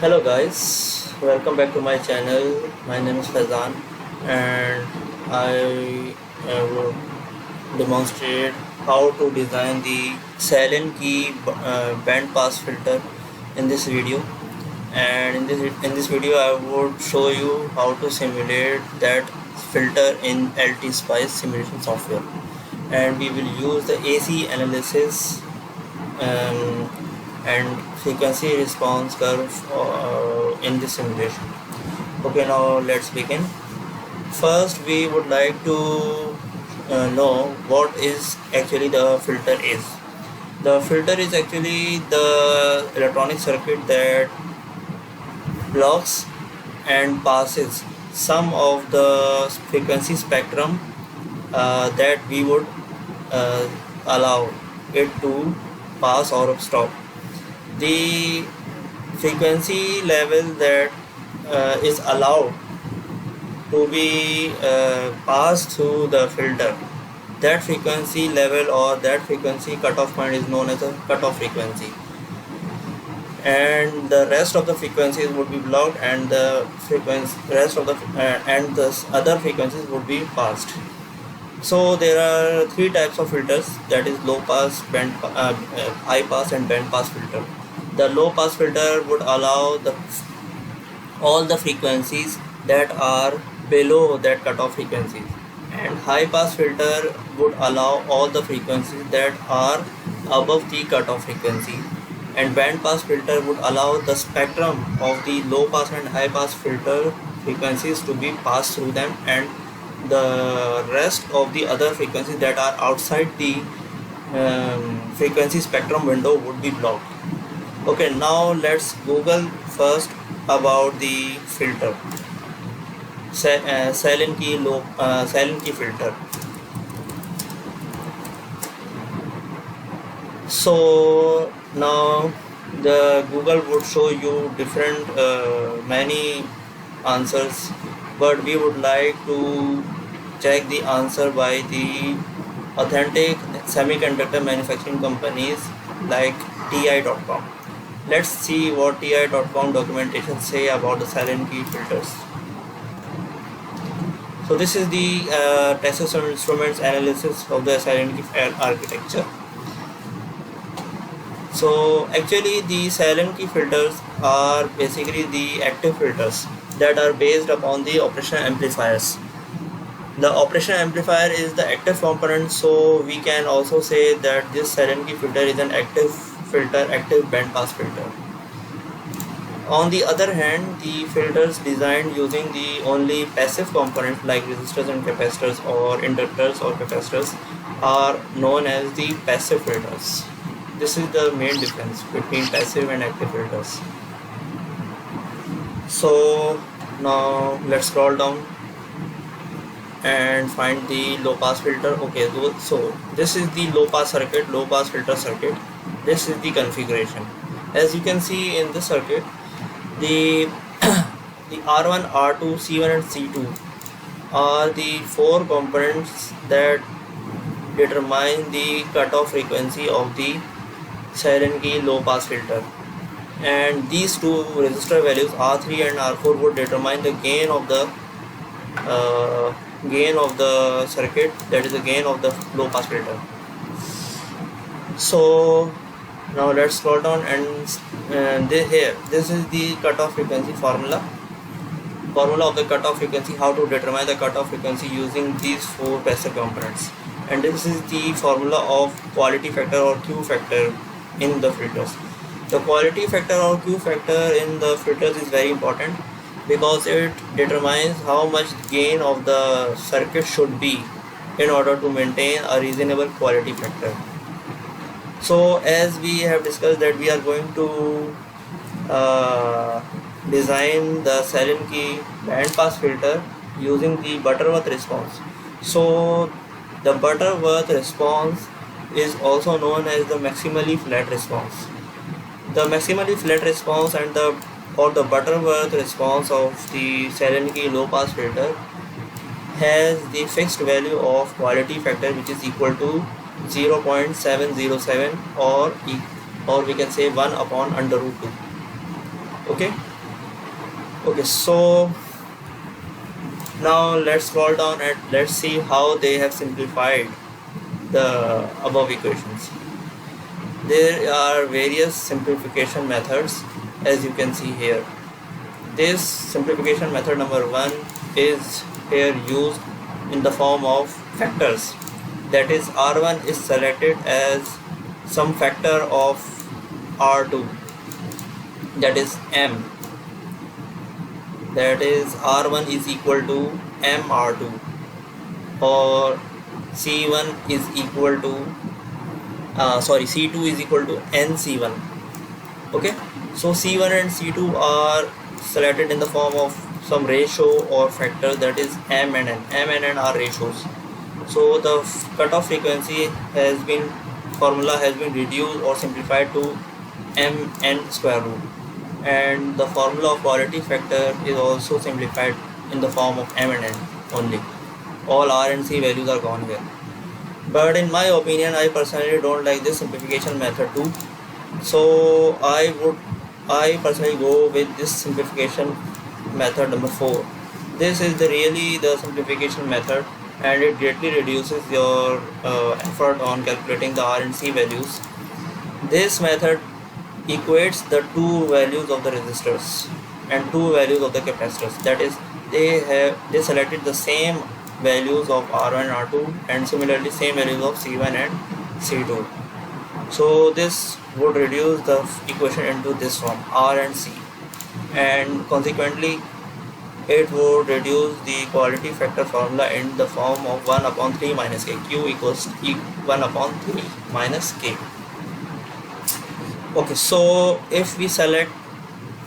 Hello guys, welcome back to my channel. My name is Faizan and I will demonstrate how to design the silent key band pass filter in this video. And in this video I would show you how to simulate that filter in LT Spice simulation software, and we will use the AC analysis um, and frequency response curve in this simulation. Okay, now let's begin. First, we would like to know what is actually the filter is. The filter is actually the electronic circuit that blocks and passes some of the frequency spectrum that we would uh, allow it to pass or stop. The frequency level that is allowed to be passed through the filter, that frequency level or that frequency cutoff point is known as a cutoff frequency, and the rest of the frequencies would be blocked, and the other frequencies would be passed. So there are three types of filters, that is low pass, high pass and band pass filter. The low pass filter would allow all the frequencies that are below that cutoff frequencies, and high pass filter would allow all the frequencies that are above the cutoff frequency, and band pass filter would allow the spectrum of the low pass and high pass filter frequencies to be passed through them, and the rest of the other frequencies that are outside the frequency spectrum window would be blocked. Okay, now let's Google first about the filter. Silent key filter. So now the Google would show you different many answers, but we would like to check the answer by the authentic semiconductor manufacturing companies like TI.com. Let's see what TI.com documentation say about the silent key filters. So this is the Texas Instruments analysis of the silent key architecture. So actually the silent key filters are basically the active filters that are based upon the operational amplifiers. The operational amplifier is the active component, so we can also say that this silent key filter is an active filter, active band pass filter. On the other hand, the filters designed using the only passive components like resistors and capacitors, or inductors or capacitors, are known as the passive filters. This is the main difference between passive and active filters. So now let's scroll down and find the low pass filter. Okay, so this is the low pass filter circuit. This is the configuration. As you can see in this circuit, the the R1, R2, C1 and C2 are the four components that determine the cutoff frequency of the silent key low pass filter, and these two resistor values R3 and R4 would determine the gain of the circuit, that is the gain of the low pass filter. So now let's scroll down and this is the cutoff frequency formula of the cutoff frequency, how to determine the cutoff frequency using these four passive components, and this is the formula of quality factor or Q factor in the filters. The quality factor or Q factor in the filters is very important because it determines how much gain of the circuit should be in order to maintain a reasonable quality factor. So as we have discussed that we are going to design the silent key band pass filter using the Butterworth response. So the Butterworth response is also known as the maximally flat response. The maximally flat response and the Butterworth response of the silent key low pass filter has the fixed value of quality factor, which is equal to 0.707 or we can say 1 upon under root 2. Okay, Okay, so now let's scroll down and let's see how they have simplified the above equations. There are various simplification methods, as you can see here. This simplification method number 1 is here used in the form of factors. That is, R1 is selected as some factor of R2, that is M. That is, R1 is equal to MR2, or C1 is equal to C2 is equal to NC1. Okay, so C1 and C2 are selected in the form of some ratio or factor, that is M and N. M and N are ratios. So the cutoff frequency formula has been reduced or simplified to Mn square root, and the formula of quality factor is also simplified in the form of M and N only. All R and C values are gone here. But in my opinion, I personally don't like this simplification method too. So I personally go with this simplification method number 4. This is really the simplification method, and it greatly reduces your effort on calculating the R and C values. This method equates the two values of the resistors and two values of the capacitors. That is, they selected the same values of R1 and R2, and similarly same values of C1 and C2. So this would reduce the equation into this form, R and C, and consequently it would reduce the quality factor formula in the form of 1 upon 3 minus k. Q equals 1 upon 3 minus k. Okay, so if we select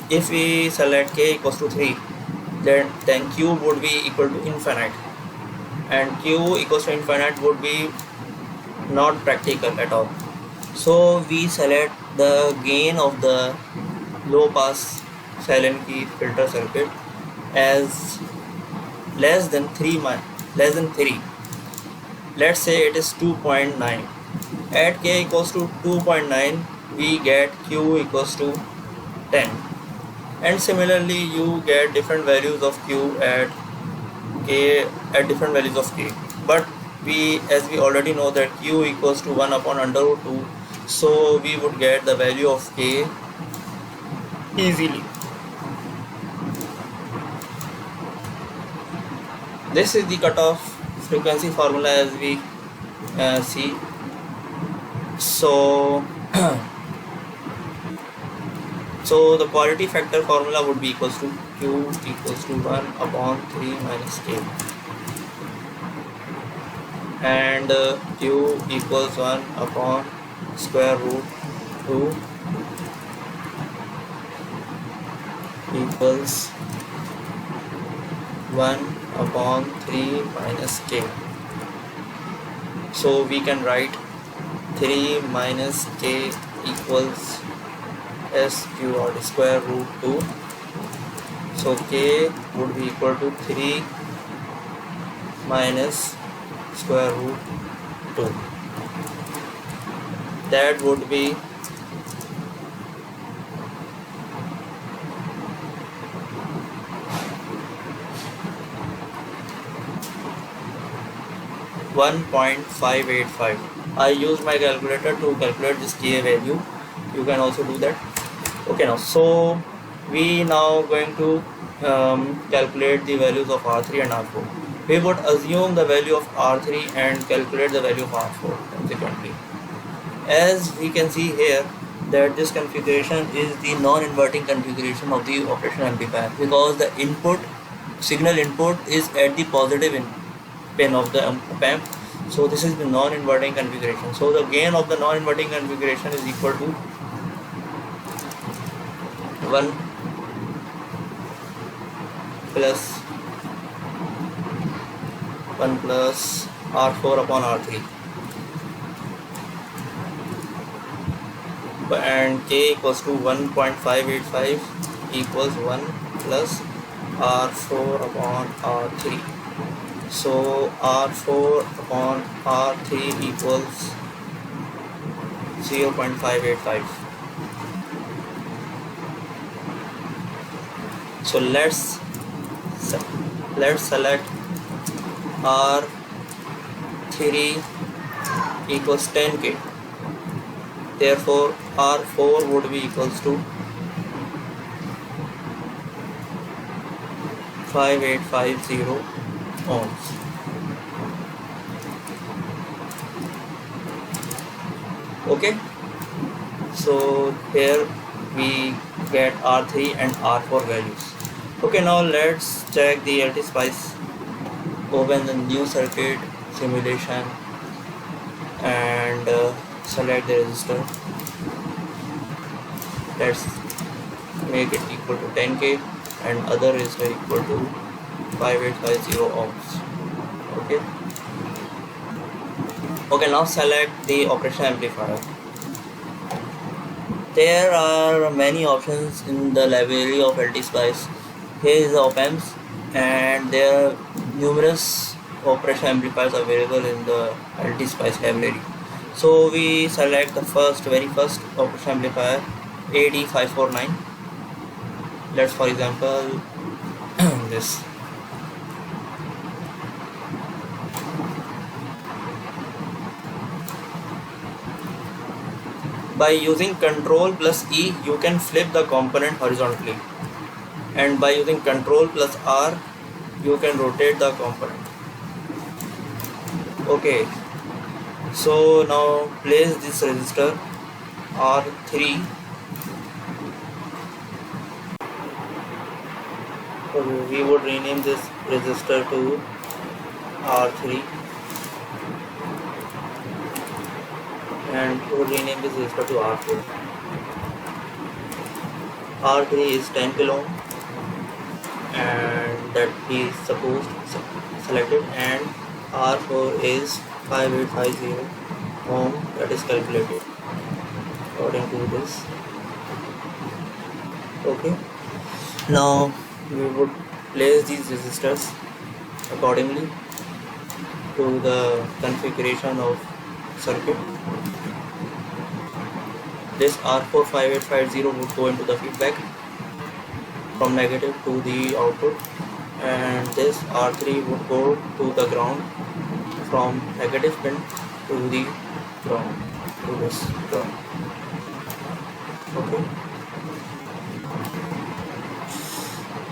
k equals to 3, then Q would be equal to infinite, and Q equals to infinite would be not practical at all. So we select the gain of the low pass silent key filter circuit as less than 3. Let's say it is 2.9. At k equals to 2.9, we get Q equals to 10, and similarly you get different values of Q at different values of k. But as we already know that Q equals to 1 upon under root 2, so we would get the value of k easily. This is the cutoff frequency formula as we see. So so the quality factor formula would be equals to Q equals to 1 upon 3 minus k, and Q equals 1 upon square root 2 equals 1 upon 3 minus k. So we can write 3 minus k equals sqrt, square root 2. So k would be equal to 3 minus square root 2. That would be 1.585. I use my calculator to calculate this Ka value. You can also do that. Okay, now so we now going to calculate the values of R3 and R4. We would assume the value of R3 and calculate the value of R4 consequently. As we can see here, that this configuration is the non-inverting configuration of the operational amplifier, because the signal input is at the positive pin of the amp. So this is the non-inverting configuration. So the gain of the non-inverting configuration is equal to 1 plus R4 upon R3, and K equals to 1.585 equals 1 plus R4 upon R3. So R4 upon R3 equals 0.585. So let's select R3 equals 10k. Therefore R4 would be equals to 5850 ohms. Okay, so here we get R3 and R4 values. Okay, now let's check the LTSpice. Open the new circuit simulation and select the resistor. Let's make it equal to 10k and other resistor equal to 5850 ohms. Okay, now select the operation amplifier. There are many options in the library of LTSpice. Here is the op-amps, and there are numerous operation amplifiers available in the LTSpice library. So we select the very first operation amplifier, AD549. Let's, for example, this. By using Ctrl plus E, you can flip the component horizontally, and by using Ctrl plus R, you can rotate the component. Okay, so now place this resistor R3. We would rename this resistor to R3, and we would rename this resistor to R4. R3 is 10 kilo ohm, and that is supposed selected, and R4 is 5850 ohm, that is calculated according to this. Okay, now we would place these resistors accordingly to the configuration of circuit. This R4 5850 would go into the feedback from negative to the output, and this R3 would go to the ground from negative pin to the ground, to this ground.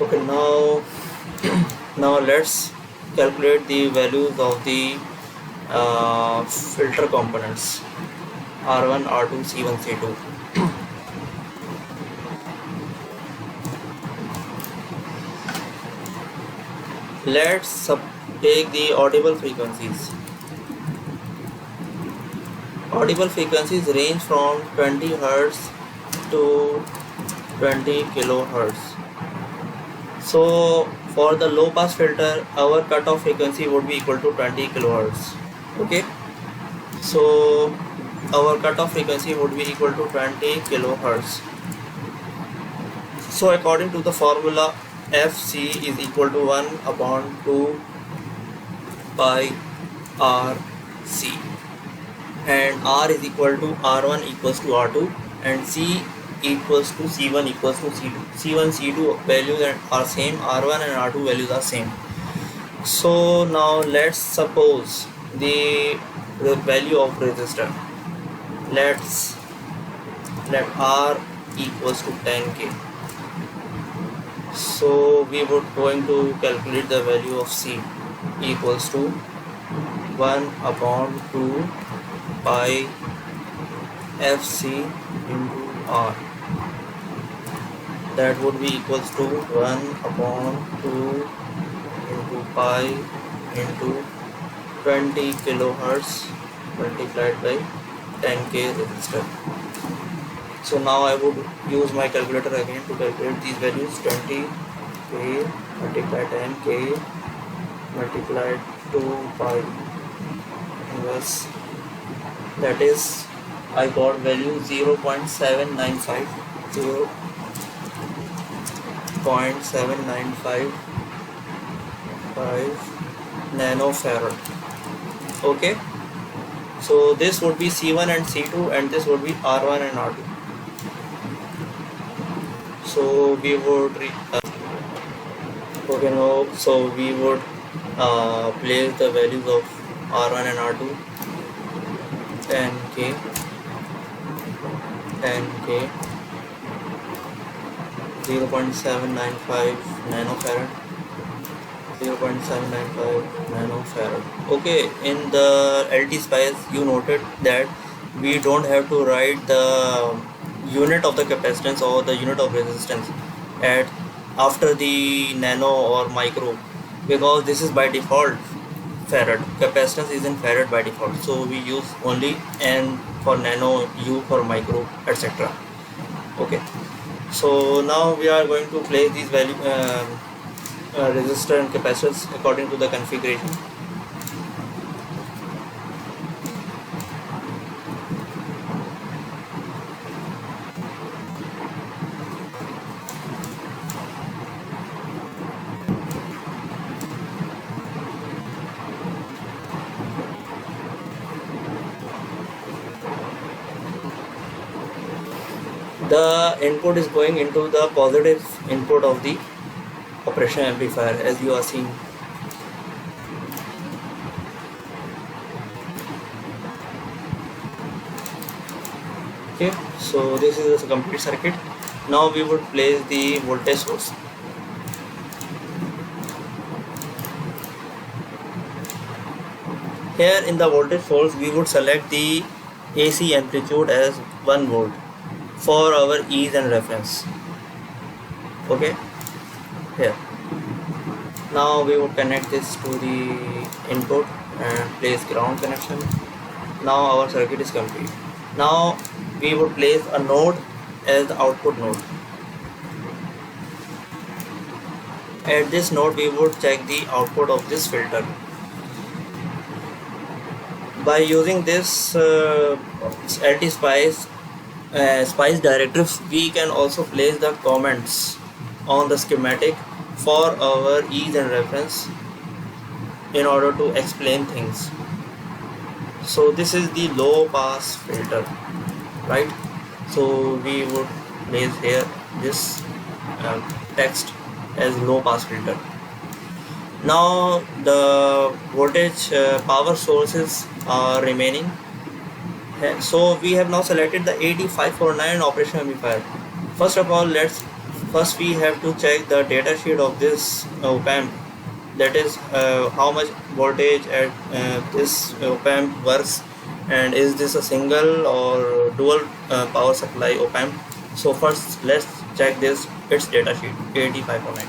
Okay, now let's calculate the values of the filter components R1, R2, C1, C2. Let's take the audible frequencies. Audible frequencies range from 20 Hz to 20 kilohertz. So for the low pass filter, our cutoff frequency would be equal to 20 kilohertz. Okay, so our cutoff frequency would be equal to 20 kilohertz. So according to the formula, Fc is equal to 1 upon 2 pi Rc, and R is equal to R1 equals to R2, and C equals to C1 equals to C2. C1, C2 values are same, R1 and R2 values are same. So now let's suppose the value of resistor. Let R equals to 10k. So we would going to calculate the value of C equals to 1 upon 2 pi Fc into R. That would be equals to 1 upon 2 into pi into 20 kilohertz multiplied by 10k resistor. So now I would use my calculator again to calculate these values. 20k multiplied 10k multiplied 2 pi inverse, that is I got value 0.795 nanofarad. Okay, so this would be C1 and C2, and this would be R1 and R2. So we would Okay, now so we would place the values of R1 and R2, 10k, 10k, 0.795 nanofarad, 0.795 nanofarad. Okay, in the LT Spice you noted that we don't have to write the unit of the capacitance or the unit of resistance at after the nano or micro, because this is by default farad. Capacitance is in farad by default, so we use only N for nano, U for micro, etc. Okay, so now we are going to place these value resistor and capacitors according to the configuration. The input is going into the positive input of the operation amplifier, as you are seeing. Okay, so this is a complete circuit. Now we would place the voltage source. Here in the voltage source we would select the AC amplitude as 1 volt for our ease and reference. Okay, here. Now we would connect this to the input and place ground connection. Now our circuit is complete. Now we would place a node as the output node. At this node we would check the output of this filter. By using this LT Spice Spice directives, we can also place the comments on the schematic for our ease and reference in order to explain things. So this is the low pass filter, right? So we would place here this text as low pass filter. Now the voltage power sources are remaining. So we have now selected the AD549 operation amplifier. First of all, first we have to check the data sheet of this op-amp, that is how much voltage at this op-amp works, and is this a single or dual power supply op-amp. So first let's check its data sheet, AD549.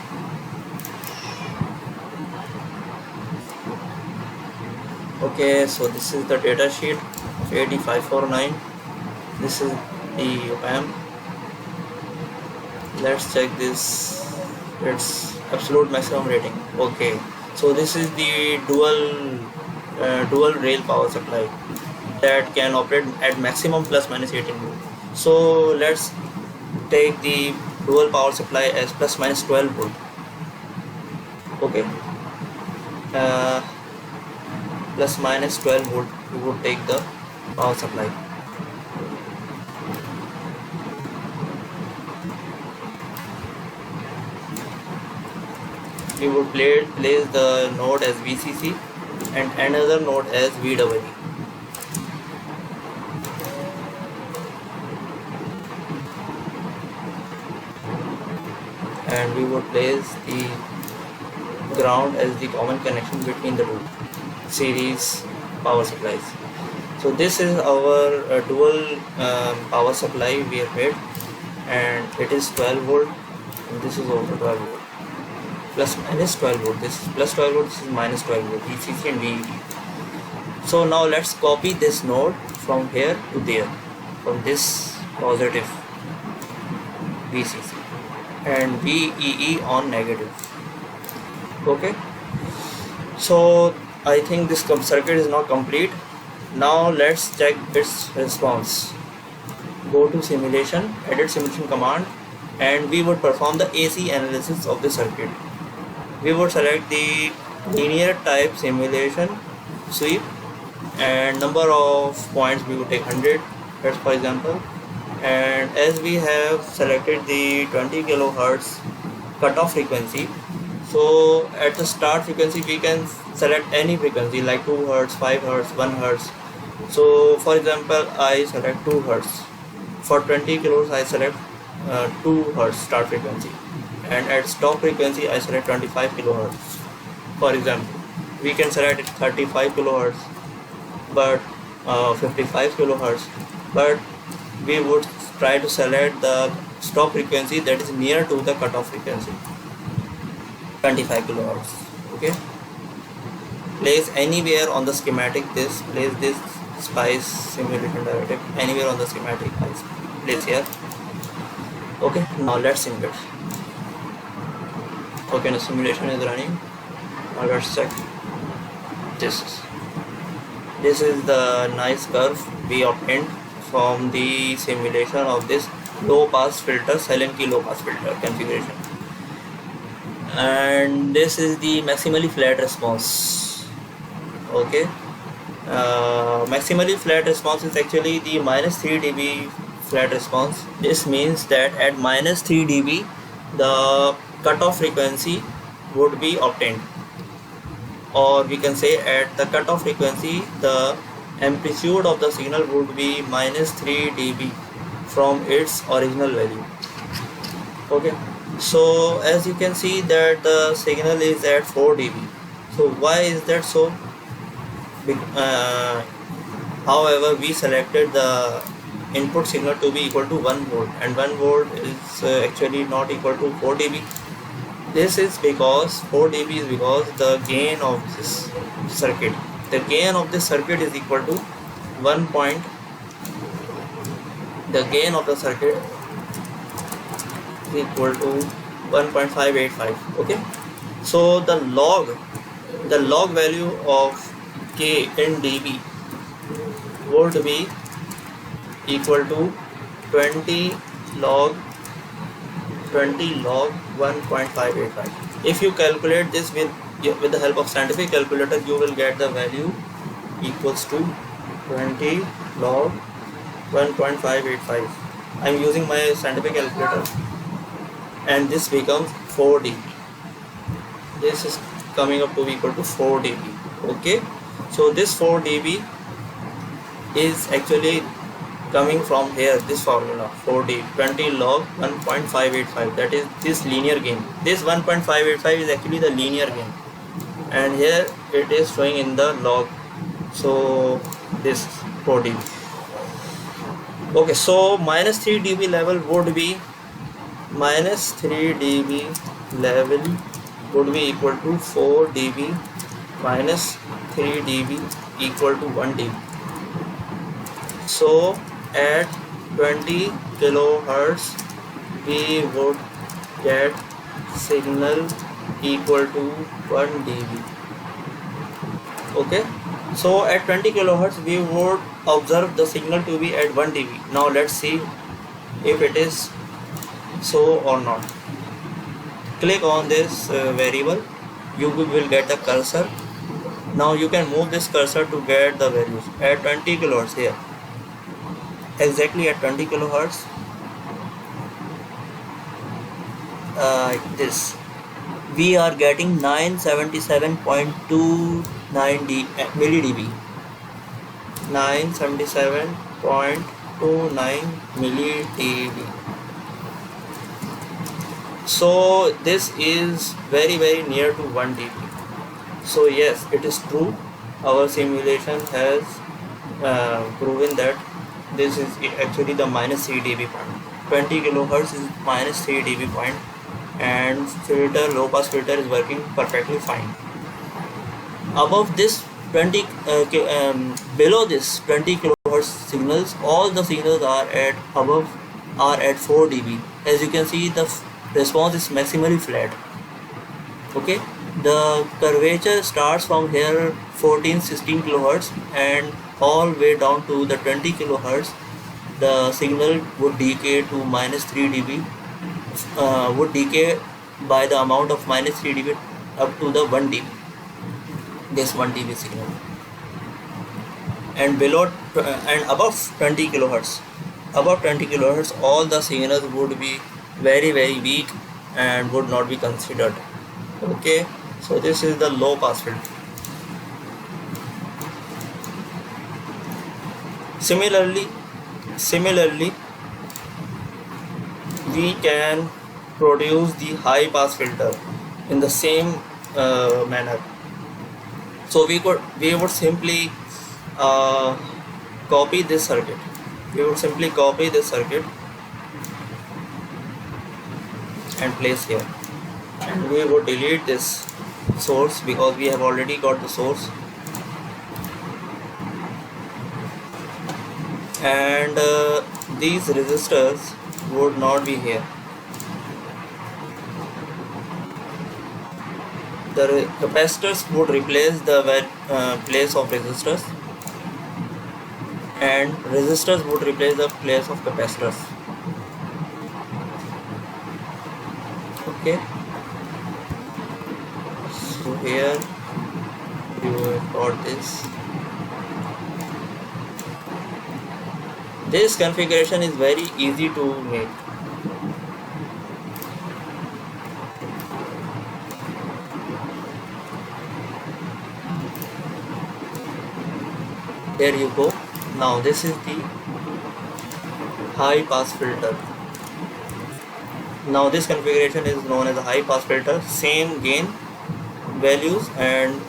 Okay, so this is the data sheet of AD549. This is the op-amp. Let's check its absolute maximum rating. Okay, so this is the dual rail power supply that can operate at maximum plus minus 18 volt. So let's take the dual power supply as plus minus 12 volt. Okay, plus minus 12 volt we would take the power supply. We would place the node as VCC and another node as VEE. And we would place the ground as the common connection between the two series power supplies. So this is our dual power supply we have made, and it is 12 volt and this is also 12 volt, plus minus 12 volt. This is plus 12 volt, this is minus 12 volt, VCC and VEE. So now let's copy this node from here to there, from this positive VCC and VEE on negative. Okay, so I think this circuit is now complete. Now let's check its response. Go to simulation, edit simulation command, and we would perform the AC analysis of the circuit. We would select the linear type simulation sweep, and number of points we would take 100 Hertz for example. And as we have selected the 20 kilohertz cutoff frequency, So at the start frequency we can select any frequency like 2 hertz, 5 hertz, 1 hertz. So for example, I select 2 hertz. For 20 kilohertz I select 2 hertz start frequency, and at stop frequency I select 25 kilohertz. For example, we can select 35 kilohertz, but 55 kilohertz, but we would try to select the stop frequency that is near to the cutoff frequency, 25 kilohertz. Okay, place anywhere on the schematic this, place this spice simulation derivative anywhere on the schematic, I place here. Okay, now let's simulate. Okay, the simulation is running. Now let's check this is the nice curve we obtained from the simulation of this low pass filter, silent key low pass filter configuration, and this is the maximally flat response. Okay, maximally flat response is actually the -3 dB flat response. This means that at -3 dB the cutoff frequency would be obtained, or we can say at the cutoff frequency the amplitude of the signal would be -3 dB from its original value. Okay, so as you can see that the signal is at 4 dB. So why is that so? However, we selected the input signal to be equal to 1 volt, and 1 volt is actually not equal to 4 dB. This is because 4 dB is because the gain of this circuit, the gain of this circuit is equal to the gain of the circuit is equal to 1.585. Okay, so the log value of K in dB would be equal to 20 log 1.585. If you calculate this with the help of scientific calculator, you will get the value equals to 20 log 1.585. I am using my scientific calculator, and this becomes 4 dB. This is coming up to be equal to 4 dB. Okay, so this 4 dB is actually coming from here, this formula 4D 20 log 1.585, that is this linear gain. This 1.585 is actually the linear gain, and here it is showing in the log, so this 4 dB. Okay, so -3 dB level would be -3 dB level would be equal to 4 dB minus 3 dB equal to 1 dB. So at 20 kilohertz we would get signal equal to 1 dB. Okay, so at 20 kilohertz we would observe the signal to be at 1 dB. Now let's see if it is so or not. Click on this variable, you will get the cursor. Now you can move this cursor to get the values at 20 kilohertz here. Exactly at 20 kilohertz, this we are getting 977.29 milli dB. 977.29 milli dB. So this is very near to 1 dB. So yes, it is true, our simulation has proven that this is actually the -3 dB point. 20 kilohertz is -3 dB point, and filter, low pass filter is working perfectly fine. Above this 20 below this 20 kilohertz signals, all the signals are at 4 dB. As you can see, the response is maximally flat. Okay, the curvature starts from here 14-16 kilohertz and all way down to the 20 kilohertz. The signal would decay to -3 dB, would decay by the amount of -3 dB up to the 1 dB, this 1 dB signal. And below and above 20 kilohertz, all the signals would be very weak and would not be considered. Okay, so this is the low pass filter. Similarly, we can produce the high pass filter in the same manner. So we would simply uh, copy this circuit. We would simply copy this circuit and place here, and we would delete this source because we have already got the source, and these resistors would not be here. The capacitors would replace the place of resistors, and resistors would replace the place of capacitors. Okay, so here you have got this. This configuration is very easy to make. There you go. Now this is the high pass filter. Now this configuration is known as a high pass filter. Same gain values, and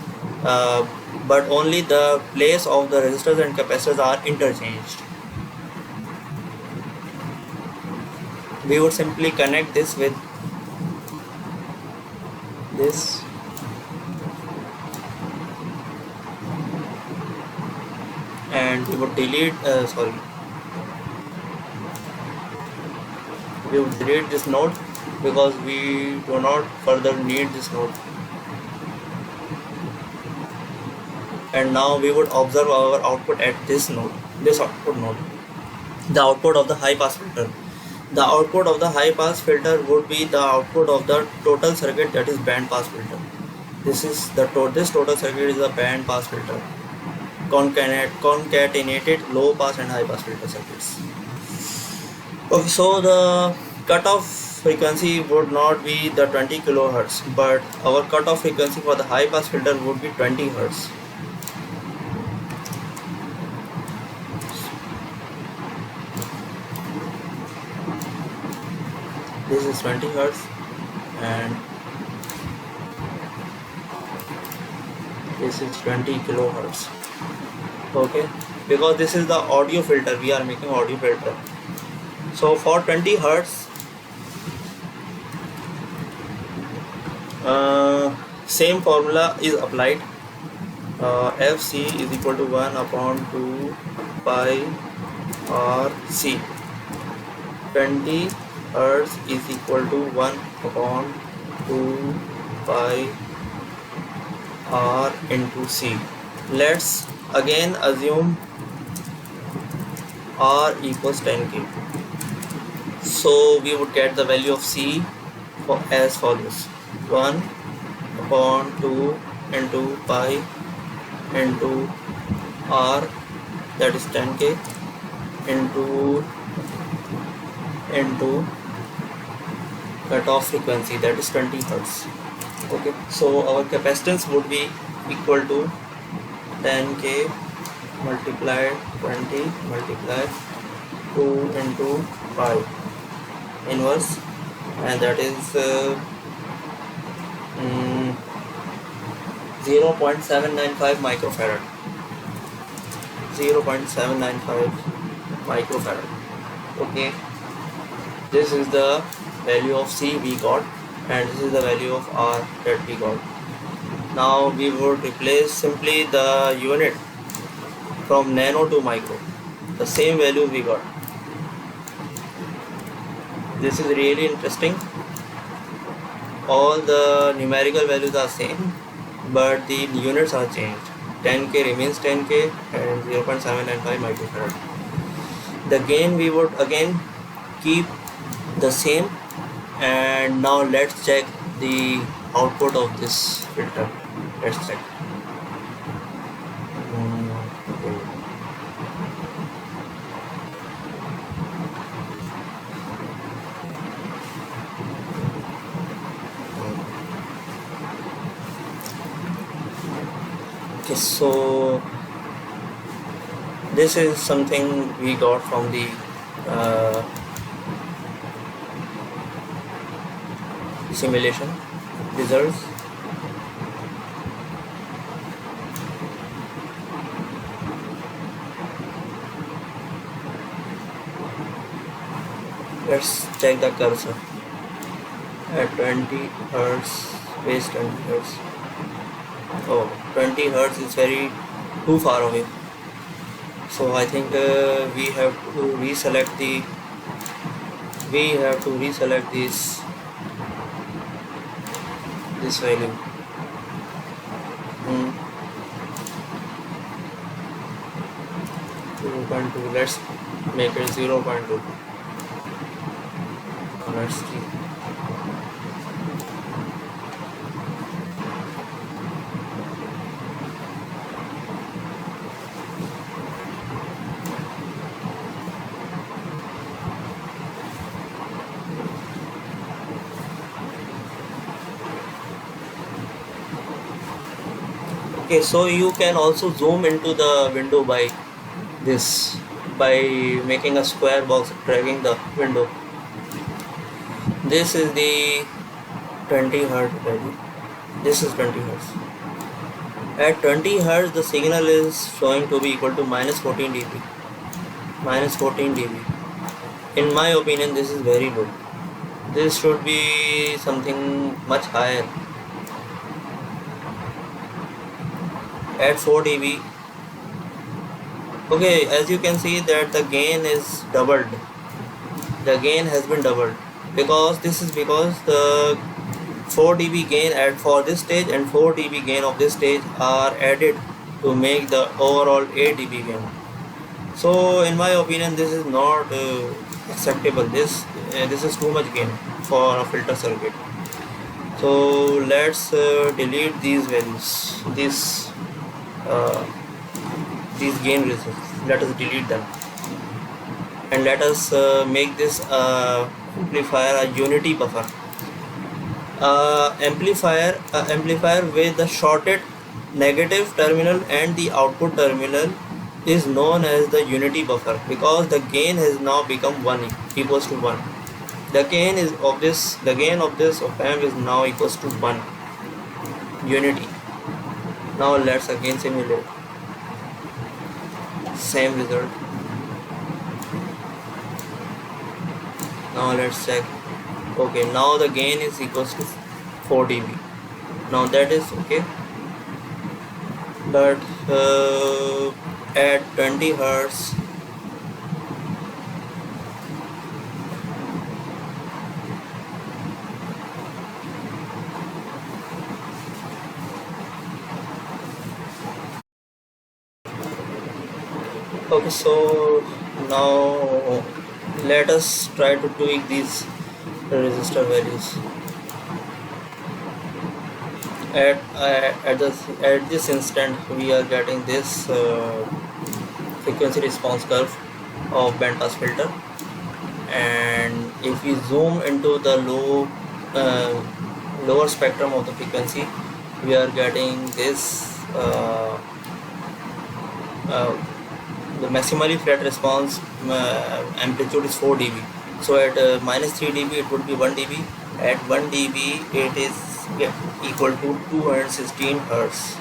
but only the place of the resistors and capacitors are interchanged. We would simply connect this with this, and we would delete we would delete this node because we do not further need this node. And now we would observe our output at this node, this output node, the output of the high pass filter. The output of the high pass filter would be the output of the total circuit, that is band pass filter. This is the this total circuit is a band pass filter, concatenated low pass and high pass filter circuits. Okay, so the cutoff frequency would not be the 20 kilohertz, but our cutoff frequency for the high pass filter would be 20 hertz. This is 20 hertz, and this is 20 kilohertz. Okay, because this is the audio filter, we are making audio filter. So for 20 hertz, same formula is applied. Fc is equal to 1 upon 2 pi RC. 20 hertz is equal to 1 upon 2 pi R into C. Let's again assume R equals 10k. So we would get the value of C as follows: 1 upon 2 into pi into R, that is 10k, into cutoff frequency, that is 20 hertz. Okay, so our capacitance would be equal to 10k multiplied 20 multiplied 2 into pi inverse, and that is 0.795 microfarad. 0.795 microfarad. Okay, this is the value of C we got, and this is the value of R that we got. Now we would replace simply the unit from nano to micro, the same value we got. This is really interesting. All the numerical values are same, but the units are changed. 10k remains 10k and 0.795 microfarad. The gain we would again keep the same, and now let's check the output of this filter. Let's check. Okay, so this is something we got from the uh, simulation results. Let's check the cursor at 20 hertz, base 20 hertz. Oh, 20 hertz is very too far away. So I think we have to reselect this value. Hmm. 0.2. Let's make it 0.2. Let's see. Okay, so you can also zoom into the window by this, by making a square box, dragging the window. This is the 20 hertz value. This is 20 hertz. At 20 hertz, the signal is showing to be equal to minus 14 dB. Minus 14 dB. In my opinion, this is very low. This should be something much higher. At 4 dB. Okay, as you can see that the gain is doubled. The gain has been doubled because the 4 dB gain for this stage and 4 dB gain of this stage are added to make the overall 8 dB gain. So in my opinion, this is not acceptable. This is too much gain for a filter circuit. So let's delete these values, these gain results. Let us delete them and let us make this amplifier a unity buffer. Amplifier with the shorted negative terminal and the output terminal is known as the unity buffer because the gain has now become 1 equals to 1. The gain of this op-amp is now equals to 1 unity. Now let's again simulate. Same result. Now let's check. Okay, now the gain is equals to 4 dB. Now that is okay. But at 20 hertz, okay, so now let us try to tweak these resistor values. At this instant, we are getting this frequency response curve of band pass filter, and if we zoom into the lower spectrum of the frequency, we are getting this the maximally flat response amplitude is 4 dB. So at minus 3 dB it would be 1 dB. At 1 dB it is equal to 216 hertz.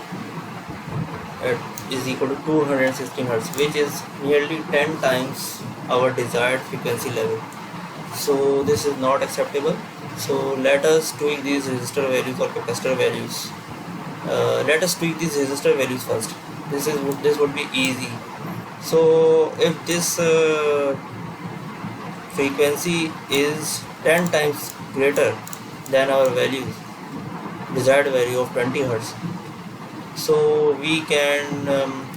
It is equal to 216 hertz, which is nearly 10 times our desired frequency level. So this is not acceptable. So let us tweak these resistor values or capacitor values. Let us tweak these resistor values first. This would be easy. So if this frequency is 10 times greater than our desired value of 20 hertz, so we can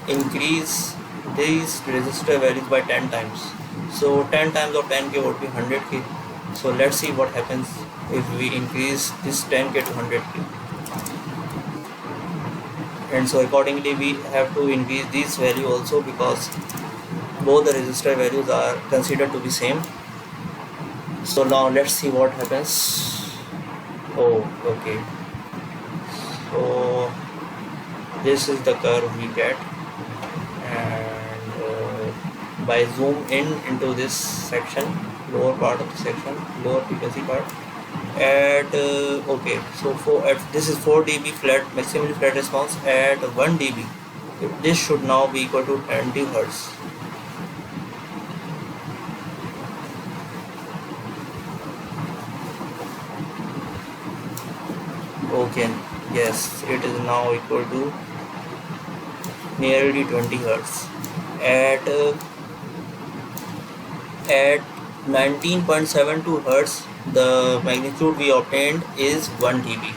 increase these resistor values by 10 times. So 10 times of 10k would be 100k. So let's see what happens if we increase this 10k to 100k. And so accordingly we have to increase this value also because both the resistor values are considered to be same. So now let's see what happens. Oh, okay. So this is the curve we get. And by zoom in into this section, lower part of the section, lower frequency part, at okay, so this is 4 dB flat, maximally flat response. At 1 dB, this should now be equal to 20 hertz. Okay, yes, it is now equal to nearly 20 hertz. At 19.72 hertz, the magnitude we obtained is 1 dB.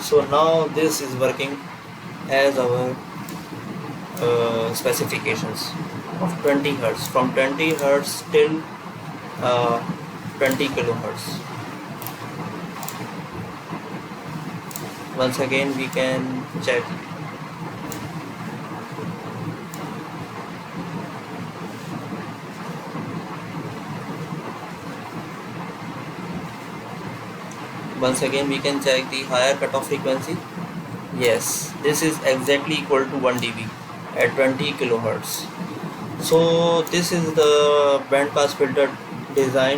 So now this is working as our specifications of 20 hertz, from 20 hertz till 20 kilohertz. Once again we can check. Once again we can check the higher cutoff frequency. Yes, this is exactly equal to 1 dB at 20 kilohertz. So this is the band pass filter design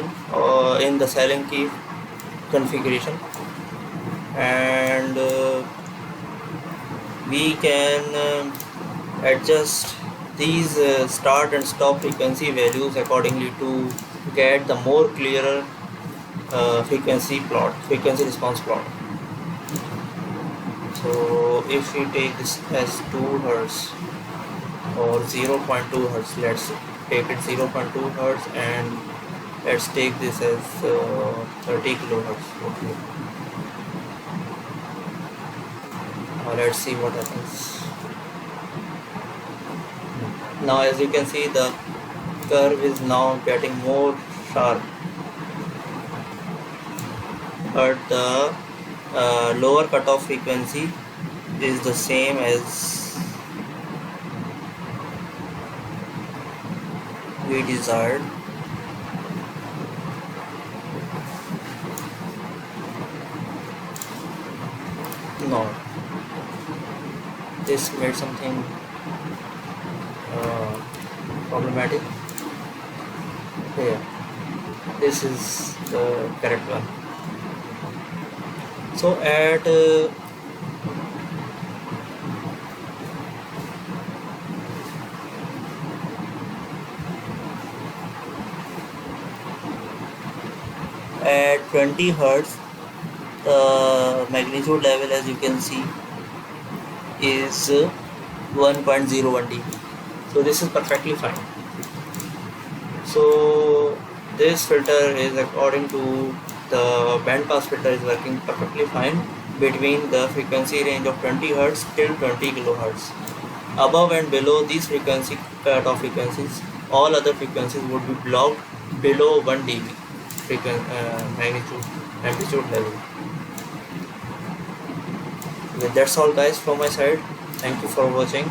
in the Sallen key configuration, and we can adjust these start and stop frequency values accordingly to get the more clearer frequency response plot. So if we take this as 2 hertz or 0.2 hertz, let's take it 0.2 hertz, and let's take this as 30 kilohertz. Okay. Let's see what happens. Now as you can see, the curve is now getting more sharp, but the lower cutoff frequency is the same as we desired. No, this made something problematic here. This is the correct one. So at 20 hertz, the magnitude level, as you can see, is 1.01 dB. So this is perfectly fine. So this filter is, according to the band pass filter, is working perfectly fine between the frequency range of 20 hertz till 20 kilohertz. Above and below these frequency cutoff frequencies, all other frequencies would be blocked below 1 dB amplitude level. That's all guys from my side. Thank you for watching.